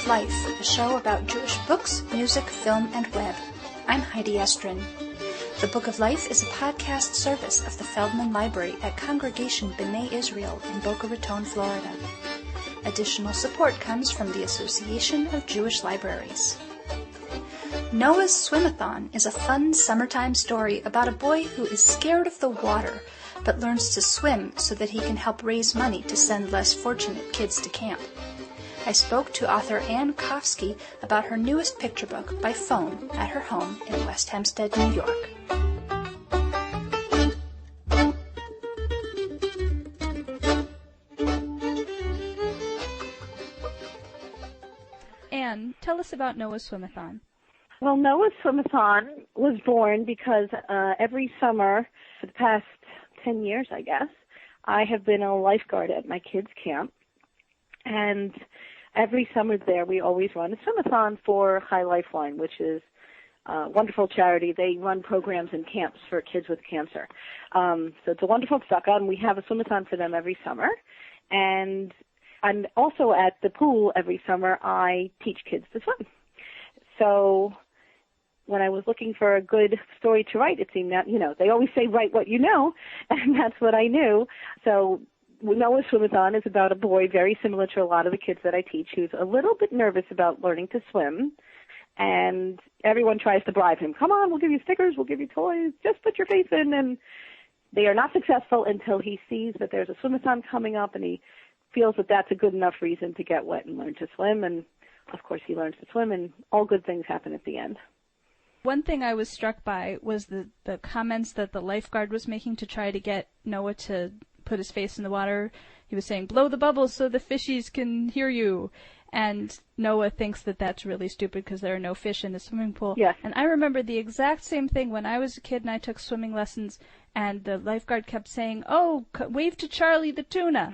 of Life, a show about Jewish books, music, film, and web. I'm Heidi Estrin. The Book of Life is a podcast service of the Feldman Library at Congregation B'nai Israel in Boca Raton, Florida. Additional support comes from the Association of Jewish Libraries. Noah's Swim-a-thon is a fun summertime story about a boy who is scared of the water, but learns to swim so that he can help raise money to send less fortunate kids to camp. I spoke to author Ann Koffsky about her newest picture book by phone at her home in West Hempstead, New York. Ann, tell us about Noah's Swim-a-thon. Well, Noah's Swim-a-thon was born because every summer for the past 10 years, I guess, I have been a lifeguard at my kids' camp. And every summer there, we always run a swim-a-thon for High Lifeline, which is a wonderful charity. They run programs in camps for kids with cancer. So it's a wonderful tzedakah, and we have a swim-a-thon for them every summer. And also at the pool every summer, I teach kids to swim. So when I was looking for a good story to write, it seemed that, they always say write what you know, and that's what I knew. So Noah's Swim-a-thon is about a boy very similar to a lot of the kids that I teach who's a little bit nervous about learning to swim, and everyone tries to bribe him. Come on, we'll give you stickers, we'll give you toys, just put your face in, and they are not successful until he sees that there's a swim-a-thon coming up, and he feels that that's a good enough reason to get wet and learn to swim, and of course he learns to swim, and all good things happen at the end. One thing I was struck by was the comments that the lifeguard was making to try to get Noah to put his face in the water. He was saying, blow the bubbles so the fishies can hear you. And Noah thinks that that's really stupid because there are no fish in the swimming pool. Yes. And I remember the exact same thing when I was a kid and I took swimming lessons, and the lifeguard kept saying, oh, wave to Charlie the tuna.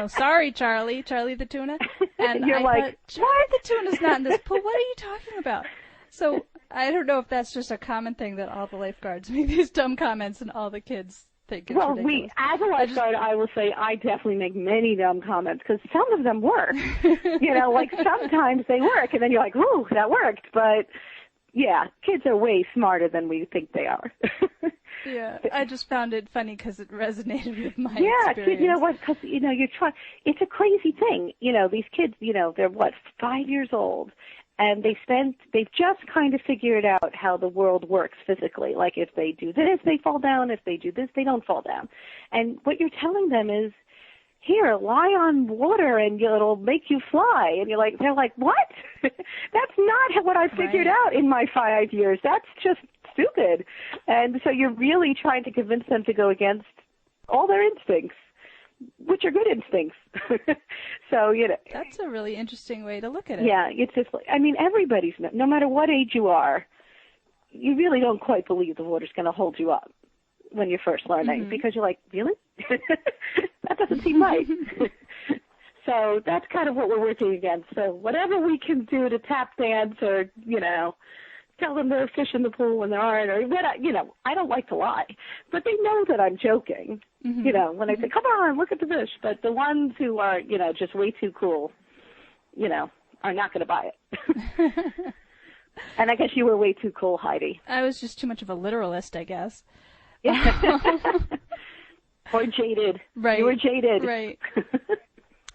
Sorry, Charlie the tuna. And You're thought, Charlie the tuna's not in this pool. What are you talking about? So I don't know if that's just a common thing that all the lifeguards make these dumb comments and all the kids think it's ridiculous. As a lifeguard, I will say I definitely make many dumb comments because some of them work. Like sometimes they work, and then you're like, ooh, that worked. But, yeah, kids are way smarter than we think they are. Yeah, I just found it funny because it resonated with my experience. Yeah, you know what, because, you're trying, it's a crazy thing. These kids, they're 5 years old, and they've just kind of figured out how the world works physically. Like if they do this, they fall down. If they do this, they don't fall down. And what you're telling them is, here, lie on water and it'll make you fly. And they're like, what? That's not what I figured out in my 5 years. That's just stupid. And so you're really trying to convince them to go against all their instincts, which are good instincts. So, That's a really interesting way to look at it. Yeah, it's just, everybody's, no matter what age you are, you really don't quite believe the water's going to hold you up when you're first learning, because you're like, really? That doesn't seem right. So that's kind of what we're working against. So whatever we can do to tap dance or, tell them there are fish in the pool when there aren't, or I don't like to lie, but they know that I'm joking. When I say, come on, look at the fish. But the ones who are, just way too cool, are not going to buy it. And I guess you were way too cool, Heidi. I was just too much of a literalist, I guess. Yeah. Or jaded. Right. You were jaded. Right.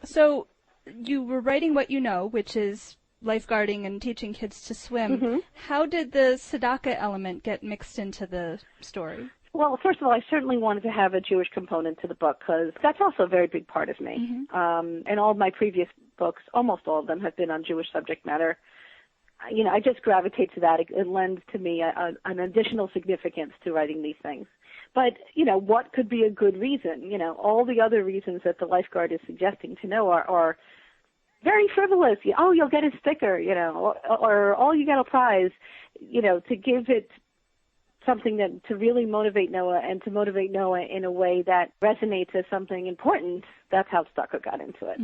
So you were writing what you know, which is lifeguarding and teaching kids to swim. How did the tzedakah element get mixed into the story? Well, first of all, I certainly wanted to have a Jewish component to the book because that's also a very big part of me. And all of my previous books, almost all of them, have been on Jewish subject matter. I just gravitate to that. It lends to me an additional significance to writing these things. But, what could be a good reason? All the other reasons that the lifeguard is suggesting to know are very frivolous. Oh, you'll get a sticker, or oh, you get a prize, to give it something that to really motivate Noah and to motivate Noah in a way that resonates as something important. That's how tzedakah got into it.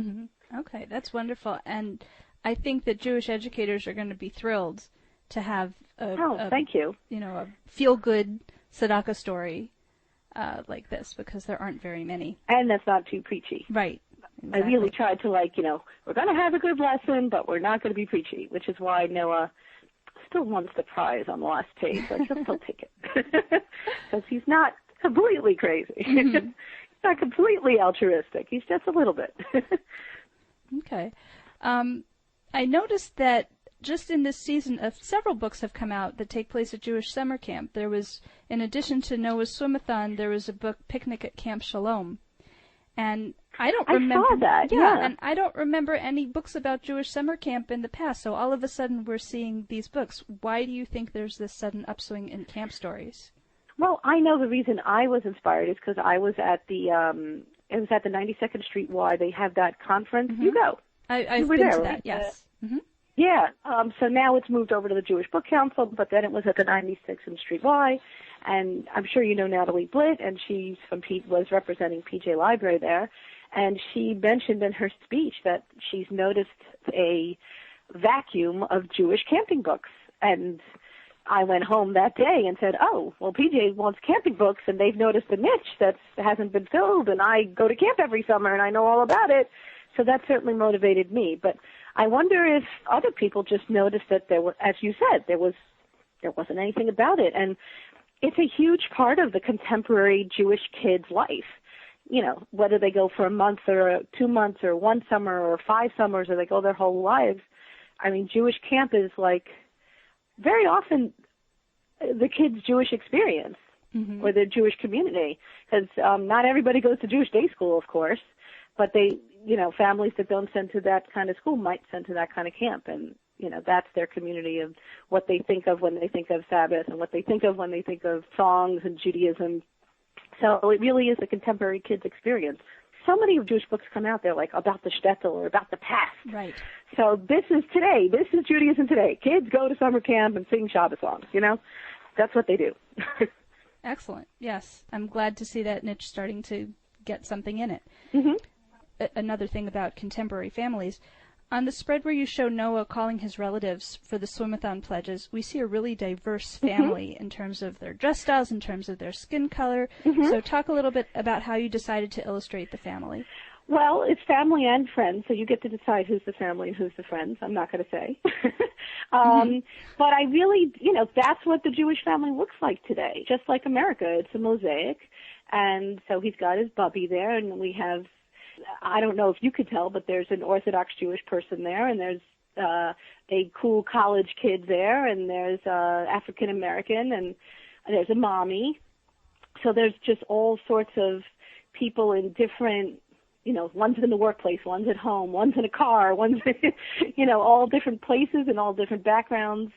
Okay, that's wonderful. And I think that Jewish educators are going to be thrilled to have thank you. A feel-good tzedakah story like this, because there aren't very many. And that's not too preachy. Right. I really tried to, we're going to have a good lesson, but we're not going to be preachy, which is why Noah still wants the prize on the last page. Like, he'll still take it. Because he's not completely crazy. Mm-hmm. He's not completely altruistic. He's just a little bit. Okay. I noticed that just in this season, several books have come out that take place at Jewish summer camp. There was, in addition to Noah's Swim-a-thon, there was a book, Picnic at Camp Shalom. And I saw that, yeah. And I don't remember any books about Jewish summer camp in the past, so all of a sudden we're seeing these books. Why do you think there's this sudden upswing in camp stories? Well, I know the reason I was inspired is because I was at the, it was at the 92nd Street Y. They have that conference. Mm-hmm. You go. I've been there, to right? that, yes. Mm-hmm. Yeah, so now it's moved over to the Jewish Book Council, but then it was at the 96th Street Y, and I'm sure you know Natalie Blitt, and she's was representing PJ Library there, and she mentioned in her speech that she's noticed a vacuum of Jewish camping books, and I went home that day and said, oh, well, PJ wants camping books, and they've noticed a niche that hasn't been filled, and I go to camp every summer, and I know all about it, so that certainly motivated me, but I wonder if other people just noticed that there were, as you said, there wasn't anything about it. And it's a huge part of the contemporary Jewish kid's life. You know, whether they go for a month or 2 months or 1 summer or 5 summers or they go their whole lives. I mean, Jewish camp is like very often the kid's Jewish experience mm-hmm. or their Jewish community. Because not everybody goes to Jewish day school, of course, but they, families that don't send to that kind of school might send to that kind of camp. And, that's their community of what they think of when they think of Sabbath and what they think of when they think of songs and Judaism. So it really is a contemporary kid's experience. So many of Jewish books come out there like about the shtetl or about the past. Right. So this is today. This is Judaism today. Kids go to summer camp and sing Shabbat songs, That's what they do. Excellent. Yes. I'm glad to see that niche starting to get something in it. Mm-hmm. Another thing about contemporary families. On the spread where you show Noah calling his relatives for the Swim-a-thon pledges, we see a really diverse family in terms of their dress styles, in terms of their skin color. Mm-hmm. So talk a little bit about how you decided to illustrate the family. Well, it's family and friends, so you get to decide who's the family and who's the friends. I'm not going to say. But I really, that's what the Jewish family looks like today, just like America. It's a mosaic. And so he's got his bubby there, and we have, I don't know if you could tell, but there's an Orthodox Jewish person there, and there's a cool college kid there, and there's African American, and there's a mommy. So there's just all sorts of people in different, one's in the workplace, one's at home, one's in a car, one's, all different places and all different backgrounds.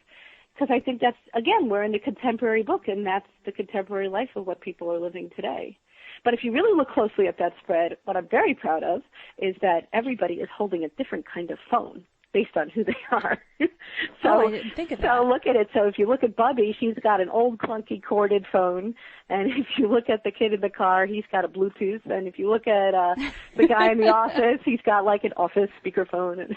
Because I think that's, again, we're in a contemporary book, and that's the contemporary life of what people are living today. But if you really look closely at that spread, what I'm very proud of is that everybody is holding a different kind of phone based on who they are. I didn't think of that. So look at it. So if you look at Bubby, she's got an old clunky corded phone. And if you look at the kid in the car, he's got a Bluetooth. And if you look at the guy in the office, he's got like an office speakerphone. And,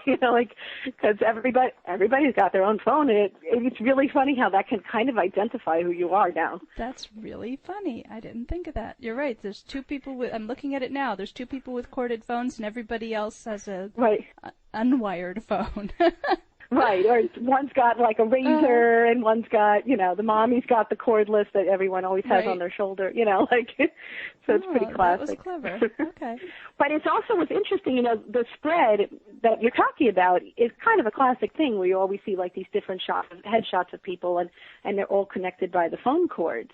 because everybody's got their own phone. And it's really funny how that can kind of identify who you are now. That's really funny. I didn't think of that. You're right. There's 2 people I'm looking at it now. There's 2 people with corded phones, and everybody else has a unwired phone. Right, or one's got like a razor, and one's got, the mommy's got the cordless that everyone always has on their shoulder, so it's pretty classic. That was clever. Okay. But it's also what's interesting, the spread that you're talking about is kind of a classic thing where you always see like these different headshots of people, and they're all connected by the phone cords.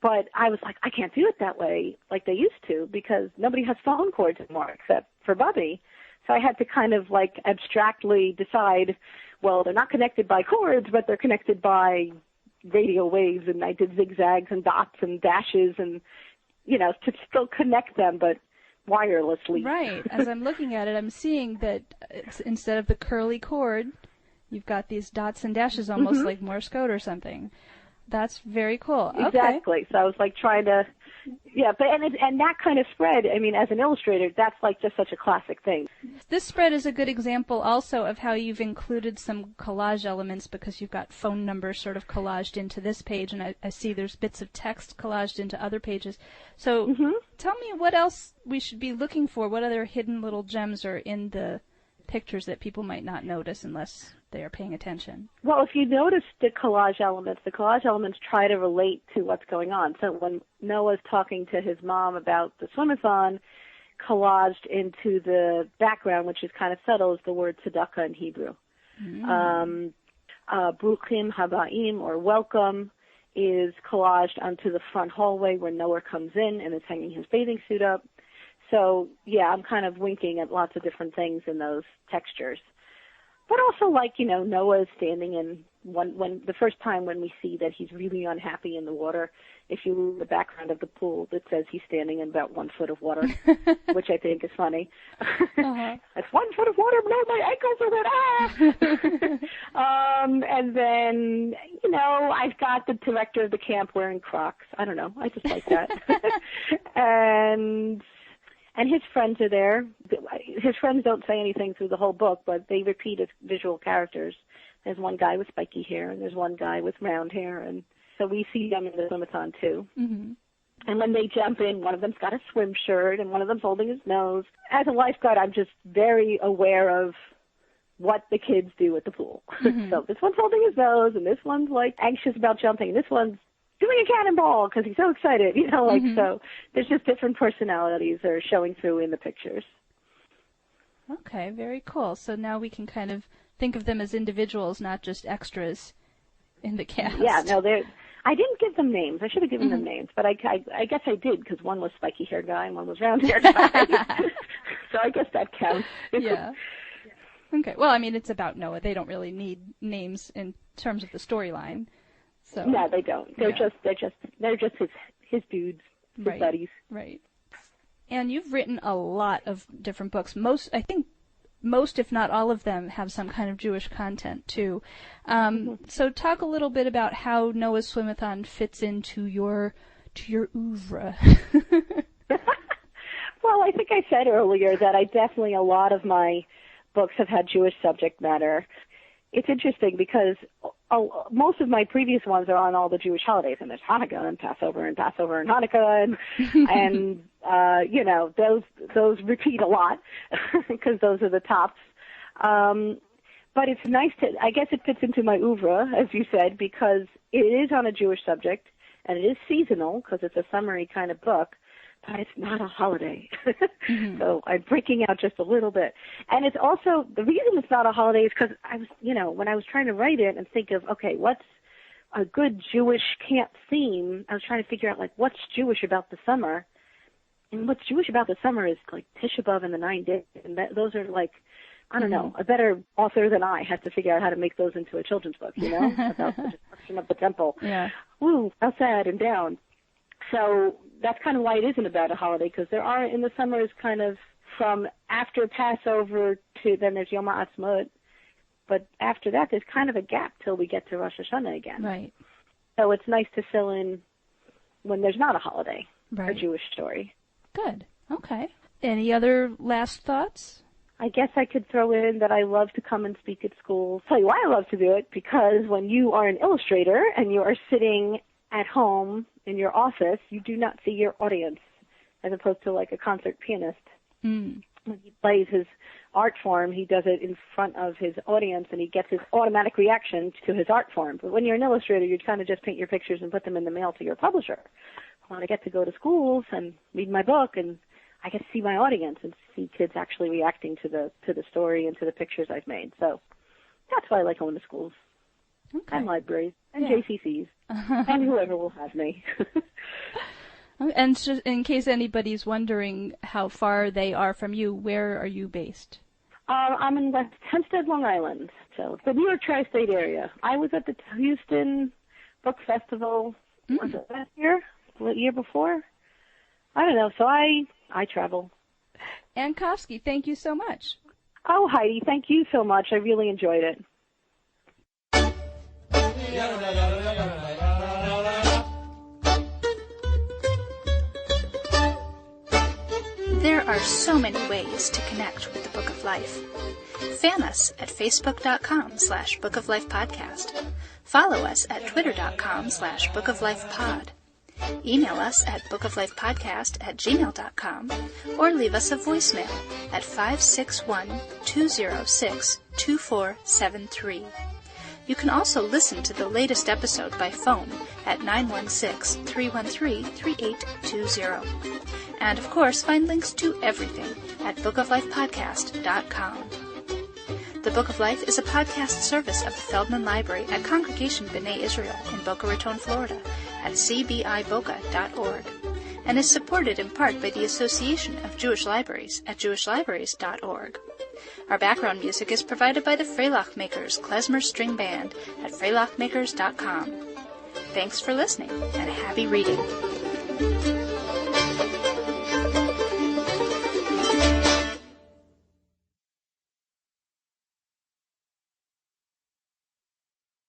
But I was like, I can't do it that way like they used to, because nobody has phone cords anymore except for Bubby. So I had to kind of like abstractly decide, well, they're not connected by cords, but they're connected by radio waves, and I did zigzags and dots and dashes and, to still connect them, but wirelessly. Right. As I'm looking at it, I'm seeing that instead of the curly cord, you've got these dots and dashes almost like Morse code or something. That's very cool. Exactly. Okay. So I was like trying to, but and that kind of spread, I mean, as an illustrator, that's like just such a classic thing. This spread is a good example also of how you've included some collage elements because you've got phone numbers sort of collaged into this page, and I see there's bits of text collaged into other pages. So tell me what else we should be looking for. What other hidden little gems are in the pictures that people might not notice unless they are paying attention? Well, if you notice the collage elements try to relate to what's going on. So when Noah's talking to his mom about the swim-a-thon, collaged into the background, which is kind of subtle, is the word tzedakah in Hebrew. Bruchim habaim, or welcome, is collaged onto the front hallway where Noah comes in and is hanging his bathing suit up. So, yeah, I'm kind of winking at lots of different things in those textures. But also, like, Noah is standing in when the first time when we see that he's really unhappy in the water, if you look at the background of the pool, it says he's standing in about 1 foot of water, which I think is funny. That's 1 foot of water, no, my ankles are wet, and then, I've got the director of the camp wearing Crocs. I don't know, I just like that. And his friends are there. His friends don't say anything through the whole book, but they repeat as visual characters. There's one guy with spiky hair, and there's one guy with round hair, and so we see them in the swim-a-thon too. Mm-hmm. And when they jump in, one of them's got a swim shirt, and one of them's holding his nose. As a lifeguard, I'm just very aware of what the kids do at the pool. Mm-hmm. So this one's holding his nose, and this one's, like, anxious about jumping, and this one's doing a cannonball because he's so excited, so there's just different personalities that are showing through in the pictures. Okay, very cool. So now we can kind of think of them as individuals, not just extras in the cast. Yeah, no, I didn't give them names. I should have given them names, but I guess I did because one was spiky hair guy and one was round hair guy. So I guess that counts. Yeah. Okay. Well, I mean, it's about Noah. They don't really need names in terms of the storyline. So, no, they don't. They're just his dudes, his buddies. Right. And you've written a lot of different books. Most, if not all of them, have some kind of Jewish content too. So talk a little bit about how Noah's Swim-a-thon fits into your oeuvre. Well, I think I said earlier that a lot of my books have had Jewish subject matter. It's interesting because most of my previous ones are on all the Jewish holidays, and there's Hanukkah and Passover and Hanukkah, and those repeat a lot because those are the tops. But it's nice I guess it fits into my oeuvre, as you said, because it is on a Jewish subject, and it is seasonal because it's a summery kind of book. But it's not a holiday. So I'm breaking out just a little bit. And it's also, the reason it's not a holiday is because I was, when I was trying to write it and think of, okay, what's a good Jewish camp theme, I was trying to figure out, like, what's Jewish about the summer? And what's Jewish about the summer is, like, Tisha B'Av and the 9 days. And those are, like, I don't know, a better author than I has to figure out how to make those into a children's book, about the destruction of the temple. Yeah. Ooh, how sad and down. So that's kind of why it isn't about a holiday, because there are, in the summer, is kind of from after Passover to then there's Yom HaAtzmaut, but after that there's kind of a gap till we get to Rosh Hashanah again. Right. So it's nice to fill in when there's not a holiday, a Jewish story. Good. Okay. Any other last thoughts? I guess I could throw in that I love to come and speak at schools. Tell you why I love to do it, because when you are an illustrator and you are sitting at home in your office, you do not see your audience, as opposed to like a concert pianist. When he plays his art form, he does it in front of his audience, and he gets his automatic reaction to his art form. But when you're an illustrator, you kind of just paint your pictures and put them in the mail to your publisher. Well, I get to go to schools and read my book, and I get to see my audience and see kids actually reacting to the story and to the pictures I've made. So that's why I like going to schools. Okay. And libraries, and JCCs, and whoever will have me. And just in case anybody's wondering how far they are from you, where are you based? I'm in West Hempstead, Long Island, so the New York tri-state area. I was at the Houston Book Festival, was it last year? The year before? I don't know, so I travel. Ann Koffsky, thank you so much. Oh, Heidi, thank you so much. I really enjoyed it. are so many ways to connect with the Book of Life. Fan us at facebook.com/bookoflifepodcast. Follow us at twitter.com/bookoflifepod. Email us at bookoflifepodcast@gmail.com or leave us a voicemail at 561-206-2473. You can also listen to the latest episode by phone at 916-313-3820. And of course, find links to everything at bookoflifepodcast.com. The Book of Life is a podcast service of the Feldman Library at Congregation B'nai Israel in Boca Raton, Florida at cbiboca.org and is supported in part by the Association of Jewish Libraries at jewishlibraries.org. Our background music is provided by the Freilach Makers Klezmer String Band at freilachmakers.com. Thanks for listening and happy reading.